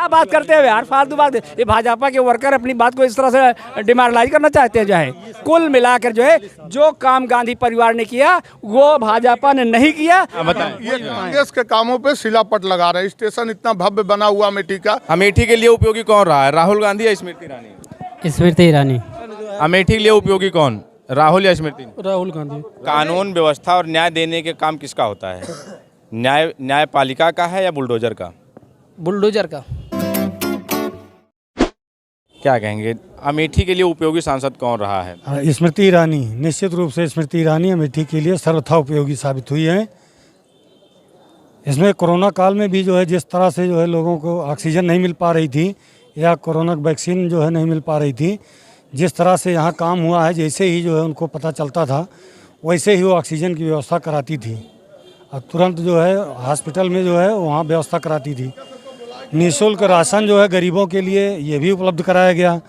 क्या बात करते हैं यार, फालतू बात। ये भाजपा के वर्कर अपनी बात को इस तरह से डिमोरलाइज करना चाहते हैं। जो है कुल मिलाकर जो है जो काम गांधी परिवार ने किया वो भाजपा ने नहीं किया। ये कांग्रेस के कामों पे सिलापट लगा रहे हैं। स्टेशन इतना भव्य बना हुआ अमेठी का। अमेठी के लिए उपयोगी कौन रहा है, राहुल गांधी या स्मृति ईरानी? स्मृति ईरानी। अमेठी के लिए उपयोगी कौन, राहुल या स्मृति? राहुल गांधी। कानून व्यवस्था और न्याय देने के काम किसका होता है, न्यायपालिका का है या बुलडोजर का? बुलडोजर का। क्या कहेंगे, अमेठी के लिए उपयोगी सांसद कौन रहा है? स्मृति ईरानी। निश्चित रूप से स्मृति ईरानी अमेठी के लिए सर्वथा उपयोगी साबित हुई है। इसमें कोरोना काल में भी जो है जिस तरह से जो है लोगों को ऑक्सीजन नहीं मिल पा रही थी या कोरोना वैक्सीन जो है नहीं मिल पा रही थी, जिस तरह से यहाँ काम हुआ है, जैसे ही जो है उनको पता चलता था वैसे ही वो ऑक्सीजन की व्यवस्था कराती थी और तुरंत जो है हॉस्पिटल में जो है वहाँ व्यवस्था कराती थी। निःशुल्क राशन जो है गरीबों के लिए ये भी उपलब्ध कराया गया।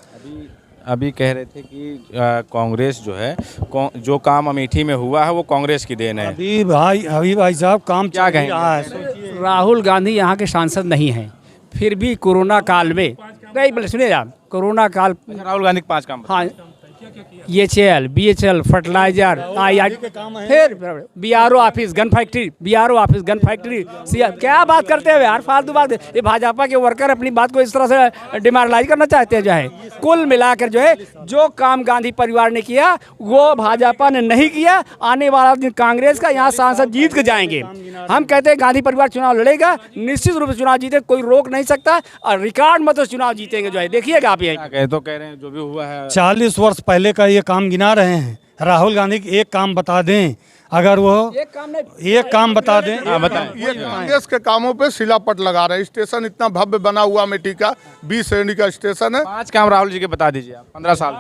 अभी कह रहे थे कि कांग्रेस जो है जो काम अमेठी में हुआ है वो कांग्रेस की देन है। अभी भाई साहब काम क्या कहेंगे? राहुल गांधी यहाँ के सांसद नहीं हैं, फिर भी कोरोना काल में नहीं, बोले सुनिए आप, कोरोना काल राहुल गांधी के 5 काम। हाँ, EHL, BHL, फर्टिलाइजर, फिर BRO ऑफिस, गन फैक्ट्री, क्या बात करते हैं यार, फालतू बात। ये भाजपा के वर्कर अपनी बात को इस तरह से डिमोरलाइज करना चाहते हैं। जो है कुल मिलाकर जो है जो काम गांधी परिवार ने किया वो भाजपा ने नहीं किया। आने वाला दिन कांग्रेस का यहाँ सांसद जीत के जाएंगे। हम कहते हैं गांधी परिवार चुनाव लड़ेगा, निश्चित रूप से चुनाव जीते, कोई रोक नहीं सकता और रिकॉर्ड मत चुनाव जीतेंगे। जो है देखिएगा आप, ये तो कह रहे हैं जो भी हुआ है 40 वर्ष पहले का ये काम गिना रहे हैं। राहुल गांधी एक काम बता दें, अगर वो एक काम बता दें। ये कांग्रेस के कामों पे सिलापट लगा रहे हैं। स्टेशन इतना भव्य बना हुआ अमेठी का 20 श्रेणी का स्टेशन है। 5 काम राहुल जी के बता दीजिए आप। 15 साल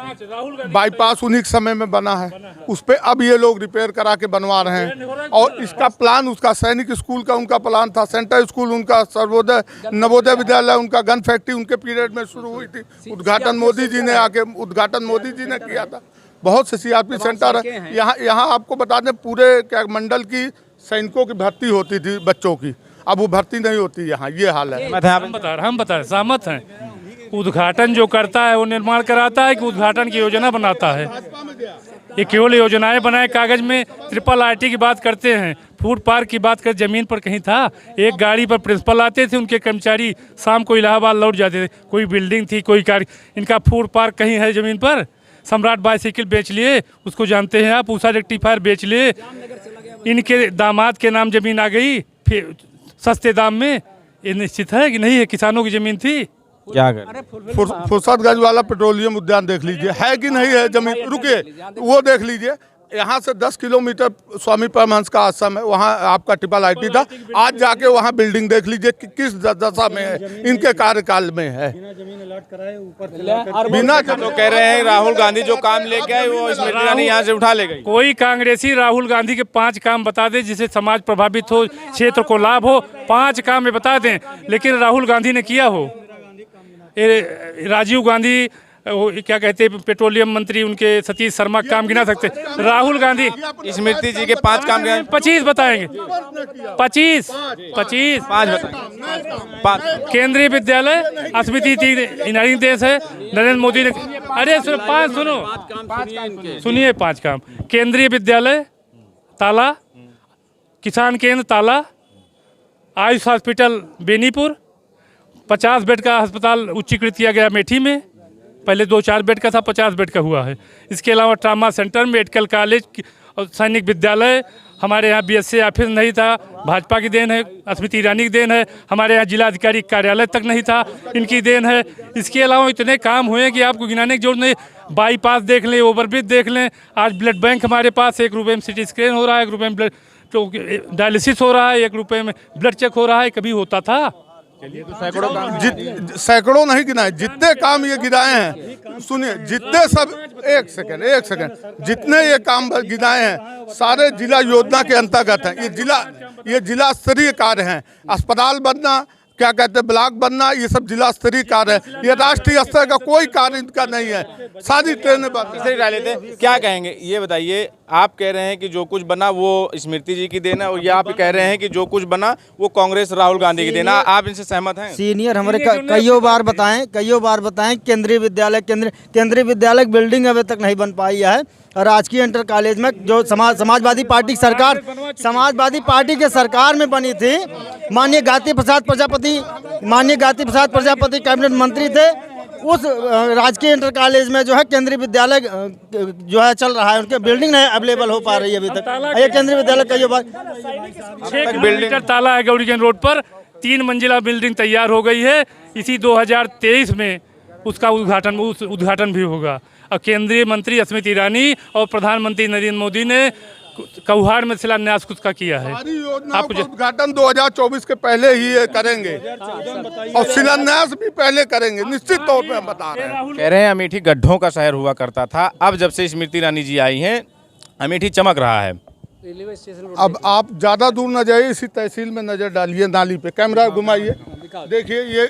बाईपास उन्हीं के समय में बना है, उस पे अब ये लोग रिपेयर करा के बनवा रहे हैं। और इसका प्लान उसका सैनिक स्कूल का उनका प्लान था, सेंट्रल स्कूल उनका, सर्वोदय नवोदय विद्यालय उनका, गन फैक्ट्री उनके पीरियड में शुरू हुई थी। उद्घाटन मोदी जी ने किया था। बहुत से CRP सेंटर है यहाँ आपको बता दें, पूरे क्या मंडल की सैनिकों की भर्ती होती थी बच्चों की, अब वो भर्ती नहीं होती यहाँ, ये हाल है। हम बता रहे, सहमत हैं। उद्घाटन जो करता है वो निर्माण कराता है कि उद्घाटन की योजना बनाता है? ये केवल योजनाएं बनाए कागज में। RRT की बात करते हैं, फूड पार्क की बात कर, जमीन पर कहीं था? एक गाड़ी पर प्रिंसिपल आते थे, उनके कर्मचारी शाम को इलाहाबाद लौट जाते थे। कोई बिल्डिंग थी, कोई कार? इनका फूड पार्क कहीं है जमीन पर? सम्राट बाईसाइकिल बेच लिए, उसको जानते हैं आप, उषा रेक्टिफायर बेच लिए। इनके दामाद के नाम जमीन आ गई फिर सस्ते दाम में। ये निश्चित है कि नहीं है किसानों की जमीन थी? क्या कर फुर्सतगंज वाला पेट्रोलियम उद्यान देख लीजिए, है कि नहीं है जमीन? रुकिए, वो देख लीजिए। यहाँ से 10 किलोमीटर स्वामी परमहंस का आश्रम है, वहाँ आपका RRT था। आज जाके वहाँ बिल्डिंग देख लीजिए कि किस दशा में है, इनके कार्यकाल में है। बिना तो कह रहे हैं राहुल गांधी जो काम लेके आए वो स्मृति ईरानी यहाँ से उठा ले गई। कोई कांग्रेसी राहुल गांधी के 5 काम बता दे जिससे समाज प्रभावित हो, क्षेत्र को लाभ हो। 5 काम में बता दें, लेकिन राहुल गांधी ने किया हो। राजीव गांधी क्या कहते हैं पेट्रोलियम मंत्री, उनके सतीश शर्मा काम गिना सकते। राहुल गांधी स्मृति जी के 5 काम 25 बताएंगे। 25 केंद्रीय विद्यालय, स्मृति ईरानी देश है, नरेंद्र मोदी ने। अरे 5 सुनिए 5 काम। केंद्रीय विद्यालय ताला, किसान केंद्र ताला, आयुष हॉस्पिटल बेनीपुर, 50 बेड का अस्पताल उच्चीकृत किया गया अमेठी में। पहले 2-4 बेड का था, 50 बेड का हुआ है। इसके अलावा ट्रामा सेंटर, मेडिकल कॉलेज और सैनिक विद्यालय। हमारे यहाँ BSA ऑफिस नहीं था, भाजपा की देन है, स्मृति ईरानी की देन है। हमारे यहाँ जिला अधिकारी कार्यालय तक नहीं था, इनकी देन है। इसके अलावा इतने काम हुए कि आपको गिनाने की जरूरत नहीं। बाईपास देख लें, ओवरब्रिज देख लें। आज ब्लड बैंक हमारे पास, 1 रुपये में CT स्कैन हो रहा है, 1 रुपये में ब्लड डायलिसिस हो रहा है, 1 रुपये में ब्लड चेक हो रहा है। कभी होता था? सैकड़ों नहीं गिनाए, जितने काम ये गिनाए हैं, सुनिए, जितने सब एक सेकंड जितने ये काम गिनाए हैं सारे जिला योजना के अंतर्गत हैं। ये जिला स्तरीय कार्य हैं। अस्पताल बनना, क्या कहते हैं ब्लॉक बनना, ये सब जिला स्तरीय कार्य है। ये राष्ट्रीय स्तर का कोई कार्य इनका नहीं है। सारी ट्रेनें बंद तीसरी राय लेते हैं, क्या कहेंगे ये बताइए। आप कह रहे हैं कि जो कुछ बना वो स्मृति जी की देना, और ये आप कह रहे हैं कि जो कुछ बना वो कांग्रेस राहुल गांधी की देना। आप इनसे सहमत हैं? सीनियर हमारे कईयों बार बताएं केंद्रीय विद्यालय केंद्रीय विद्यालय की बिल्डिंग अभी तक नहीं बन पाई है। और राजकीय इंटर कॉलेज में जो समाजवादी पार्टी के सरकार में बनी थी, माननीय गाती प्रसाद प्रजापति कैबिनेट मंत्री थे। उस राजकीय इंटर कॉलेज में जो है केंद्रीय विद्यालय जो है चल रहा है, उनके बिल्डिंग नहीं अवेलेबल हो पा रही है अभी तक। ये केंद्रीय विद्यालय कईयों बार 6 किलोमीटर ताला है गौरीगंज रोड पर, 3 मंजिला बिल्डिंग तैयार हो गई है। इसी 2023 में उसका उद्घाटन भी होगा। और केंद्रीय मंत्री स्मृति ईरानी और प्रधानमंत्री नरेंद्र मोदी ने कौहाड़ में शिलान्यास उसका किया है। सारी योजनाओं का उद्घाटन 2024 के पहले ही ये करेंगे और शिलान्यास भी पहले करेंगे, निश्चित तौर पे हम बता रहे हैं। कह रहे हैं अमेठी गड्ढों का शहर हुआ करता था, अब जब से स्मृति ईरानी जी आई हैं अमेठी चमक रहा है। अब आप ज़्यादा दूर न जाइए, इसी तहसील में नज़र डालिए, नाली पे कैमरा घुमाइए, देखिए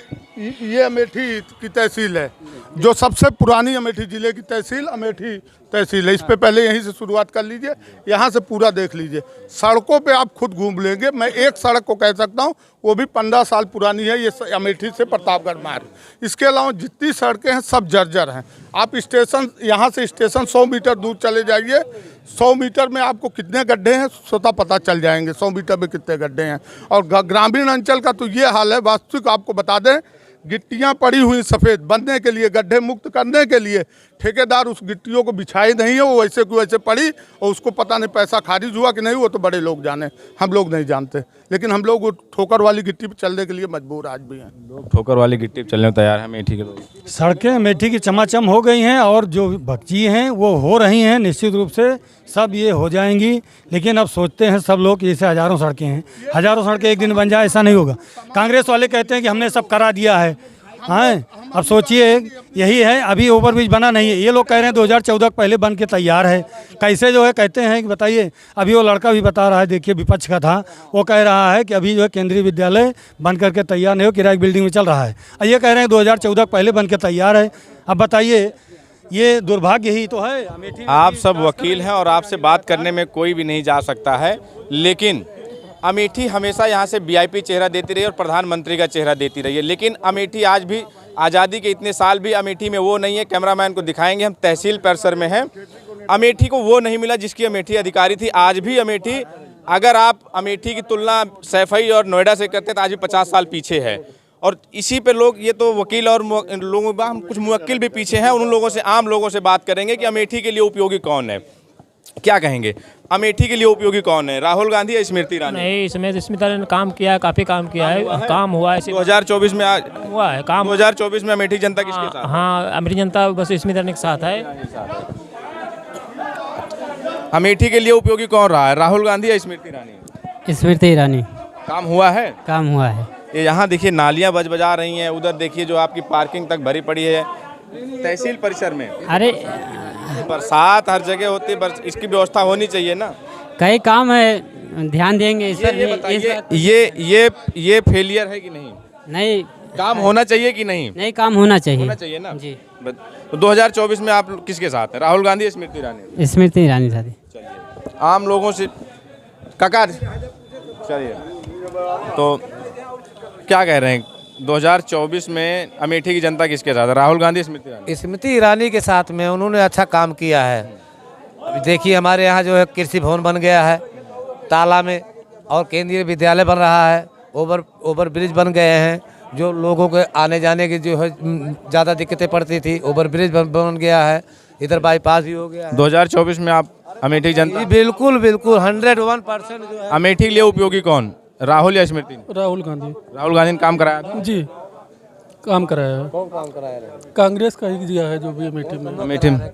ये अमेठी की तहसील है, जो सबसे पुरानी अमेठी जिले की तहसील अमेठी तहसील है। इस पे पहले यहीं से शुरुआत कर लीजिए, यहाँ से पूरा देख लीजिए। सड़कों पे आप खुद घूम लेंगे। मैं एक सड़क को कह सकता हूँ, वो भी 15 साल पुरानी है, ये अमेठी से प्रतापगढ़ मार्ग। इसके अलावा जितनी सड़कें हैं सब जर्जर हैं। आप स्टेशन, यहाँ से स्टेशन 100 मीटर दूर चले जाइए, 100 मीटर में आपको कितने गड्ढे हैं स्वतः पता चल जाएंगे, 100 मीटर में कितने गड्ढे हैं। और ग्रामीण अंचल का तो ये हाल है, वास्तविक आपको बता दें, गिट्टियां पड़ी हुई सफ़ेद बनने के लिए, गड्ढे मुक्त करने के लिए ठेकेदार उस गिट्टियों को बिछाई नहीं है, वो वैसे को वैसे पड़ी और उसको पता नहीं पैसा खारिज हुआ कि नहीं, वो तो बड़े लोग जाने, हम लोग नहीं जानते। लेकिन हम लोग वो ठोकर वाली गिट्टी पर चलने के लिए मजबूर आज भी हैं। लोग ठोकर वाली गिट्टी पर चलने को तैयार है अमेठी के लोग। सड़कें अमेठी की चमाचम हो गई हैं और जो बची हैं वो हो रही हैं, निश्चित रूप से सब ये हो जाएंगी। लेकिन अब सोचते हैं सब लोग, जैसे हज़ारों सड़कें हैं, हज़ारों सड़कें एक दिन बन जाए, ऐसा नहीं होगा। कांग्रेस वाले कहते हैं कि हमने सब करा दिया है। हाँ, अब सोचिए यही है, अभी ओवरब्रिज बना नहीं है। ये लोग कह रहे हैं 2014 पहले बन के तैयार है। कैसे जो है कहते हैं कि बताइए, अभी वो लड़का भी बता रहा है, देखिए विपक्ष का था, वो कह रहा है कि अभी जो है केंद्रीय विद्यालय बन करके तैयार नहीं हो, किराए की बिल्डिंग में चल रहा है। और ये कह रहे हैं 2014 पहले बन के तैयार है। अब बताइए, ये दुर्भाग्य ही तो है अमेठी। आप सब वकील हैं और आपसे बात करने में कोई भी नहीं जा सकता है, लेकिन अमेठी हमेशा यहाँ से वीआईपी चेहरा देती रही और प्रधानमंत्री का चेहरा देती रही है। लेकिन अमेठी आज भी, आज़ादी के इतने साल भी अमेठी में वो नहीं है। कैमरामैन को दिखाएंगे, हम तहसील परिसर में हैं। अमेठी को वो नहीं मिला जिसकी अमेठी अधिकारी थी। आज भी अमेठी, अगर आप अमेठी की तुलना सैफई और नोएडा से करते तो आज भी 50 साल पीछे है। और इसी पे लोग, ये तो वकील और लोगों हम कुछ मुवक्किल भी पीछे हैं, उन लोगों से, आम लोगों से बात करेंगे कि अमेठी के लिए उपयोगी कौन है। क्या कहेंगे, अमेठी के लिए उपयोगी कौन है, राहुल गांधी या स्मृति ईरानी? नहीं, इसमें स्मृति ईरानी ने काम किया है, काफ़ी काम किया है, काम हुआ है। 2024 में हुआ है काम। 2024 में अमेठी जनता किसके साथ? हाँ, अमेठी जनता बस स्मृति ईरानी के साथ है। अमेठी के लिए उपयोगी कौन रहा है, राहुल गांधी या स्मृति ईरानी? स्मृति ईरानी। काम हुआ है? काम हुआ है। ये यहाँ देखिए नालियाँ बजा रही हैं, उधर देखिए जो आपकी पार्किंग तक भरी पड़ी है तहसील परिसर में। अरे बरसात हर जगह होती है, इसकी व्यवस्था होनी चाहिए ना। कई काम है, ध्यान देंगे इस पर। ये फेलियर है कि नहीं? नहीं, काम होना चाहिए कि नहीं? नहीं, काम होना चाहिए। होना चाहिए ना जी। तो 2024 में आप किसके साथ हैं, राहुल गांधी या स्मृति ईरानी? स्मृति ईरानी साथी। चलिए, आम लोगों से काका चलिए, तो क्या कह रहे हैं 2024 में अमेठी की जनता किसके साथ है, राहुल गांधी स्मृति ईरानी? स्मृति ईरानी के साथ में, उन्होंने अच्छा काम किया है। अभी देखिए हमारे यहाँ जो है कृषि भवन बन गया है ताला में, और केंद्रीय विद्यालय बन रहा है, ओवर ब्रिज बन गए हैं, जो लोगों के आने जाने की जो है ज़्यादा दिक्कतें पड़ती थी, ओवर ब्रिज बन गया है, इधर बाईपास भी हो गया है। 2024 में आप अमेठी जनता? बिल्कुल बिल्कुल 101% जो है। अमेठी के लिए उपयोगी कौन, राहुल या स्मृति? राहुल गांधी। राहुल गांधी ने काम कराया था? जी, काम कराया है। कौन काम कराया है? कांग्रेस का ही दिया है जो भी अमेठी में।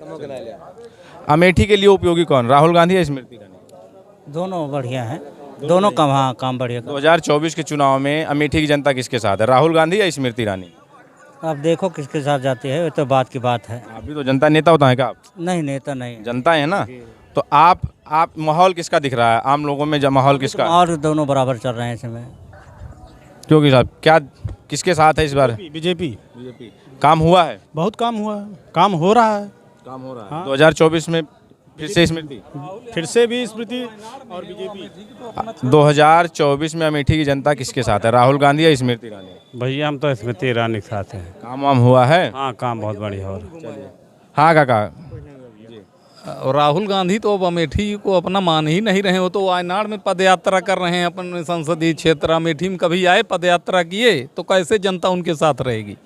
अमेठी के लिए उपयोगी कौन, राहुल गांधी या स्मृति ईरानी? दोनों बढ़िया हैं, दोनों काम बढ़िया। 2024 के चुनाव में अमेठी की जनता किसके साथ है, राहुल गांधी या स्मृति ईरानी? अब देखो किसके साथ जाते हैं, तो बात की बात है। आप भी तो जनता नेता होता है क्या आप? नहीं, नेता नहीं, जनता है ना। तो आप माहौल किसका दिख रहा है आम लोगों में, माहौल किसका? और दोनों बराबर चल रहे हैं इस समय। क्योंकि साहब क्या किसके साथ है इस बार? बीजेपी। काम हुआ है? बहुत काम हुआ है, काम हो रहा है। काम हो रहा है। 2024 में फिर से स्मृति, फिर से भी स्मृति और बीजेपी। 2024 में अमेठी की जनता किसके साथ है, राहुल गांधी या स्मृति ईरानी? भैया हम तो स्मृति ईरानी के साथ हैं। काम वाम हुआ है? हाँ, काम बहुत बढ़िया हो रहा है। हाँ काका, राहुल गांधी तो अब अमेठी को अपना मान ही नहीं रहे हो, तो वायनाड में पद यात्रा कर रहे हैं अपन संसदीय क्षेत्र। अमेठी में कभी आए पद यात्रा किए तो कैसे जनता उनके साथ रहेगी?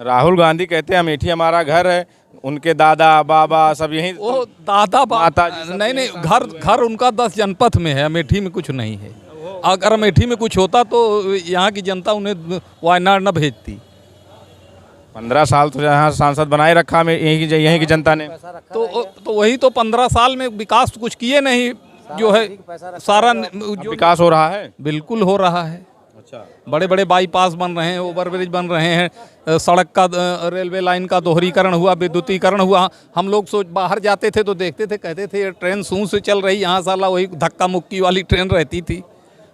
राहुल गांधी कहते हैं अमेठी हमारा घर है, उनके दादा बाबा सब यहीं। वो दादा माता नहीं, घर उनका 10 जनपद में है, अमेठी में कुछ नहीं है। अगर अमेठी में कुछ होता तो यहाँ की जनता उन्हें वायनाड न भेजती। 15 साल तो यहाँ सांसद बनाए रखा में यहीं की जनता ने। तो वही तो 15 साल में विकास कुछ किए नहीं, जो है सारा जो विकास हो रहा है, बिल्कुल हो रहा है। अच्छा, बड़े बड़े बाईपास बन रहे हैं, ओवरब्रिज बन रहे हैं, सड़क का रेलवे लाइन का दोहरीकरण हुआ, विद्युतीकरण हुआ। हम लोग बाहर जाते थे तो देखते थे, कहते थे ट्रेन सूं से चल रही, यहाँ साला वही धक्का मुक्की वाली ट्रेन रहती थी।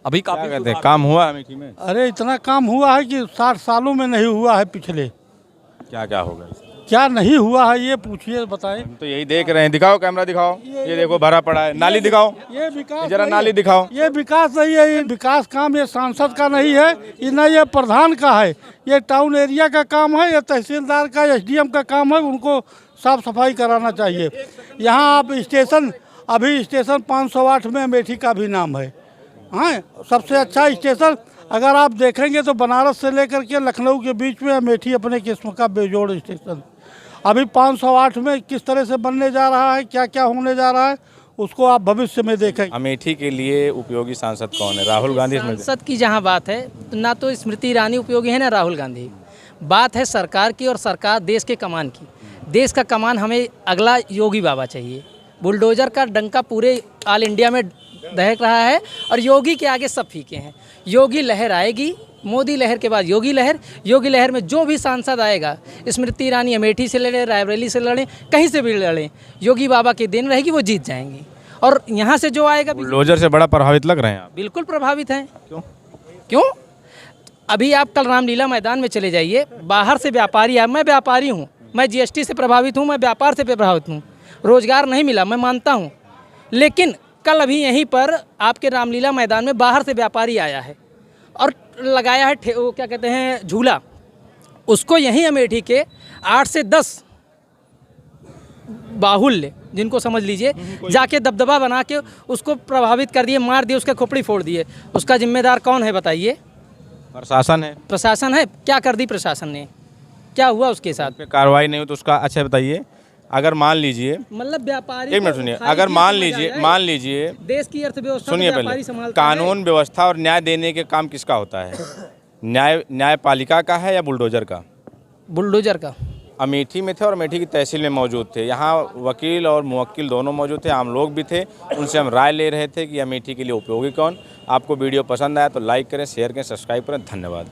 अभी काफी कहते हैं काम हुआ अमेठी में? अरे इतना काम हुआ है कि 60 सालों में नहीं हुआ है पिछले। क्या क्या होगा, क्या नहीं हुआ है ये पूछिए, बताएं। हम तो यही देख रहे हैं। दिखाओ, कैमरा दिखाओ, ये देखो भरा पड़ा है। नाली दिखाओ, ये विकास जरा नहीं नाली है। दिखाओ। ये विकास नहीं है, ये विकास काम ये सांसद का नहीं है, ये न ये प्रधान का है, ये टाउन एरिया का काम है, ये तहसीलदार का एसडीएम का काम है। उनको साफ सफाई कराना चाहिए। यहाँ आप स्टेशन, अभी स्टेशन 508 में अमेठी का भी नाम है। हाँ, सबसे अच्छा स्टेशन अगर आप देखेंगे तो बनारस से लेकर के लखनऊ के बीच में अमेठी अपने किस्म का बेजोड़ स्टेशन। अभी 508 में किस तरह से बनने जा रहा है, क्या क्या होने जा रहा है, उसको आप भविष्य में देखेंगे। अमेठी के लिए उपयोगी सांसद कौन है, राहुल गांधी स्मृति? सांसद की जहाँ बात है तो ना तो स्मृति ईरानी उपयोगी है ना राहुल गांधी। बात है सरकार की, और सरकार देश के कमान की। देश का कमान हमें अगला योगी बाबा चाहिए। बुलडोजर का डंका पूरे ऑल इंडिया में दहक रहा है, और योगी के आगे सब फीके हैं। योगी लहर आएगी, मोदी लहर के बाद योगी लहर। योगी लहर में जो भी सांसद आएगा, स्मृति ईरानी अमेठी से लड़े, रायबरेली से लड़े, कहीं से भी लड़े, योगी बाबा की दिन रहेगी, वो जीत जाएंगे। और यहाँ से जो आएगा, बुलडोजर से बड़ा प्रभावित लग रहे हैं आप? बिल्कुल प्रभावित हैं। क्यों? अभी आप कल रामलीला मैदान में चले जाइए, बाहर से व्यापारी आए। मैं व्यापारी हूँ, मैं जीएसटी से प्रभावित हूँ, मैं व्यापार से प्रभावित हूँ। रोजगार नहीं मिला, मैं मानता हूँ, लेकिन कल अभी यहीं पर आपके रामलीला मैदान में बाहर से व्यापारी आया है और लगाया है वो क्या कहते हैं, झूला। उसको यहीं अमेठी के 8 से 10 बाहुल्य, जिनको समझ लीजिए, जाके दबदबा बना के उसको प्रभावित कर दिए, मार दिए, उसका खोपड़ी फोड़ दिए। उसका जिम्मेदार कौन है बताइए? प्रशासन है। प्रशासन है। क्या कर दी प्रशासन ने? क्या हुआ उसके साथ? कार्रवाई नहीं हो तो उसका, अच्छा बताइए, अगर मान लीजिए, मतलब व्यापारी, एक मिनट सुनिए, अगर मान लीजिए देश की अर्थव्यवस्था, सुनिए पहले, कानून व्यवस्था और न्याय देने के काम किसका होता है? न्यायपालिका का है या बुलडोजर का? बुलडोजर का। अमेठी में थे और अमेठी की तहसील में मौजूद थे। यहाँ वकील और मुवक्किल दोनों मौजूद थे, आम लोग भी थे। उनसे हम राय ले रहे थे कि अमेठी के लिए उपयोगी कौन। आपको वीडियो पसंद आया तो लाइक करें, शेयर करें, सब्सक्राइब करें। धन्यवाद।